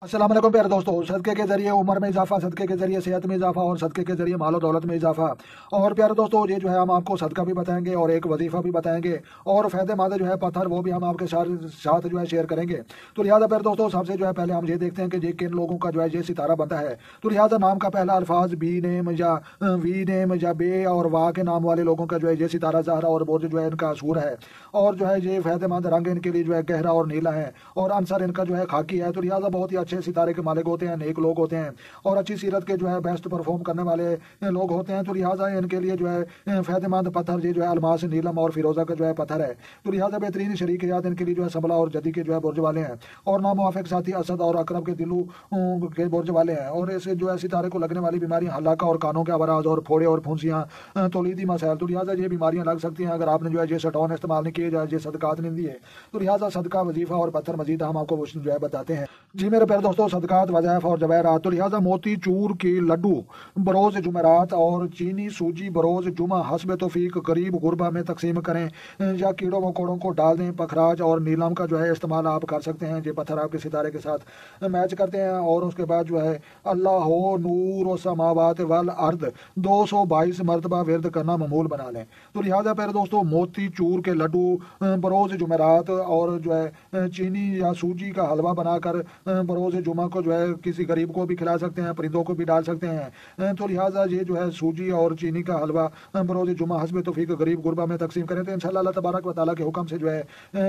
अस्सलाम वालेकुम प्यारे दोस्तों। सदक़े के जरिए उम्र में इजाफा, सदक़े के जरिए सेहत में इजाफा और सदक़े के जरिए मालो दौलत में इजाफा। और प्यारे दोस्तों, ये जो है हम आपको सदका भी बताएंगे और एक वजीफा भी बताएंगे और फ़ायदेमंद जो है पत्थर वो भी हम आपके साथ जो है शेयर करेंगे। तो लिहाजा प्यारे दोस्तों, सबसे जो है पहले हम ये देखते हैं कि ये किन लोगों का जो है ये सितारा बनता है। तो लिहाजा नाम का पहला अल्फाज बी नेम या वी नेम या बे और वाह के नाम वाले लोगों का जो है ये सितारा ज़हरा और बुर्ज जो है इनका असूर है। और जो है ये फ़ायदेमंद रंग इनके लिए जो है गहरा और नीला है और अंसर इनका जो है खाकी है। तो लिहाजा बहुत ही अच्छे सितारे के मालिक होते हैं, नेक लोग होते हैं और अच्छी सीरत के जो है बेस्ट परफॉर्म करने वाले लोग होते हैं। तो लिहाजा इनके लिए जो है फ़ायदेमंद पत्थर ये जो है अलमास, नीलम और फिरोजा का जो है पत्थर है। तो लिहाजा बेहतरीन शरीक याद इनके लिए जो है सबला और जदी के जो है बुर्ज वाले हैं और नामुवाफिक साथी असद और अकरब के दिलू के बुर्ज वाले हैं। और इसे जो है सितारे को लगने वाली बीमारी हलाका और कानों के अवराज और फोड़े और फुंसियाँ तौलीदी मसाइल। तो लिहाजा ये बीमारियाँ लग सकती हैं अगर आपने जो है ये सटौन इस्तेमाल नहीं किए जाए, ये सदकात नहीं दिए। तो लिहाजा सदका, वजीफा और पत्थर मजीद हम आपको जो है बताते हैं। जी मेरे प्यारे दोस्तों, सदकात, वज़ाइफ और जवाहरात। तो लिहाजा मोती चूर के लड्डू बरोज़ जुमेरात और चीनी सूजी बरोज़ जुमा हस्ब तौफीक गरीब गुरबा में तकसीम करें या कीड़ों मकोड़ों को डाल दें। पखराज और नीलम का जो है इस्तेमाल आप कर सकते हैं। ये पत्थर आपके सितारे के साथ मैच करते हैं। और उसके बाद जो है अल्लाह हो नूर व समावात वल अर्द 222 मरतबा विरद करना मामूल बना लें। तो लिहाजा प्यारे दोस्तों, मोती चूर के लड्डू बरोज़ जुमेरात और जो है चीनी या सूजी का हलवा बनाकर बरोज़ जुमा को जो है किसी गरीब को भी खिला सकते हैं, परिंदों को भी डाल सकते हैं। तो लिहाजा ये जो है सूजी और चीनी का हलवा बरोज़ जुमा हस्ब तौफीक गरीब गुरबा में तकसीम करें तो इंशाअल्लाह अल्लाह तबारक व तआला के हुक्म से जो है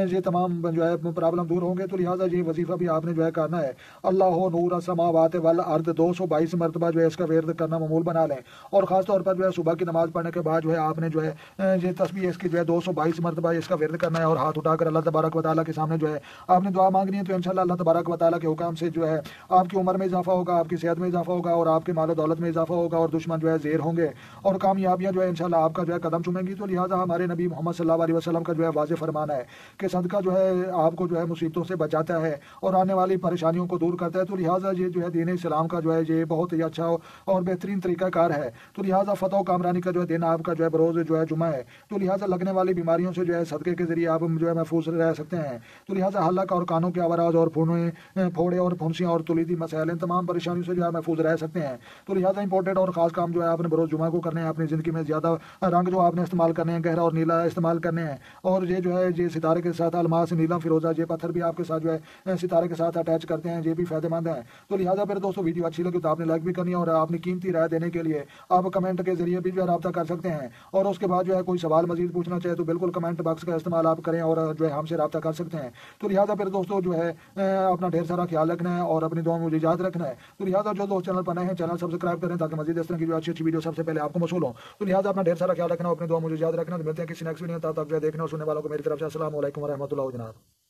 ये तमाम जो है प्रॉब्लम दूर होंगे। तो लिहाजा ये वजीफा भी आपने जो है करना है। अल्लाह हो नूर समावात वल अर्द 222 मरतबा जो है इसका विरद करना मामूल बना लें। और ख़ासतौर पर जो है सुबह की नमाज पढ़ने के बाद जो है आपने जो है ये तस्बीह इसकी जो है 222 मरतबा इसका विरद करना है और हाथ उठाकर अल्लाह तबारक व तआला के सामने जो है आपने दुआ मांगनी है। तो इंशाअल्लाह अल्लाह तबारक व तआला के हुक्म से जो है आपकी उम्र में इजाफा होगा, आपकी सेहत में इजाफा होगा और आपके माल दौलत में इजाफा होगा और दुश्मन जो है ज़ेर होंगे और कामयाबियां जो है इंशाल्लाह आपका जो है कदम चूमेंगी। तो लिहाजा हमारे नबी मोहम्मद सल्लल्लाहु अलैहि वसल्लम का जो है वाज़ेह फरमान है कि सदका जो है आपको जो है मुसीबतों से बचाता है और आने वाली परेशानियों को दूर करता है। तो लिहाजा ये जो है दीन इस्लाम का जो है ये बहुत ही अच्छा और बेहतरीन तरीक़ाकार है। तो लिहाजा फतह कामरानी का जो है दिन आपका जो है बरोज़ जो है जुमा है। तो लिहाजा लगने वाली बीमारियों से जो है सदक़े के जरिए आप जो है महफूज रह सकते हैं। तो लिहाजा हल्का और कानों के अवराज और फोड़े और फुंसियाँ और तुलीदी मसाइल, इन तमाम परेशानियों से जो है महफूज रह सकते हैं। तो लिहाजा इंपॉर्टेंट और ख़ास काम जो है आपने बरोज़ जुमा को करने हैं। अपनी ज़िंदगी में ज़्यादा रंग जो आपने इस्तेमाल करने हैं गहरा और नीला इस्तेमाल करने हैं। और ये जो है ये सितारे के साथ अलमास, नीलम, फिरोज़ा ये पत्थर भी आपके साथ जो है सितारे के साथ अटैच करते हैं, ये भी फ़ायदेमंद है। तो लिहाजा फिर दोस्तों वीडियो अच्छी लगी तो आपने लाइक भी करनी है और आपने कीमती राय देने के लिए आप कमेंट के जरिए भी जो है रब्ता कर सकते हैं। और उसके बाद जो है कोई सवाल मजीद पूछना चाहे तो बिल्कुल कमेंट बॉक्स का इस्तेमाल आप करें और जो है हमसे रब्ता कर सकते हैं। तो लिहाजा फिर दोस्तों जो है अपना ढेर सारा ख्याल रखना है और अपनी दुआ में मुझे याद रखना है। तो लिहाजा जो दोस्त चैनल पर नए हैं चैनल सब्सक्राइब करें ताकि मजीद इस तरह की जो अच्छी वीडियो सबसे पहले आपको मौसूल हो। तो लिहाजा अपना ढेर सारा ख्याल रखना, अपनी दुआ मुझे याद रखना। तो मिलते हैं किसी नेक्स्ट वीडियो, तब तक जो देखने और सुनने वालों को मेरी तरफ से अस्सलाम वालेकुम व रहमतुल्लाहि व बरकातहू।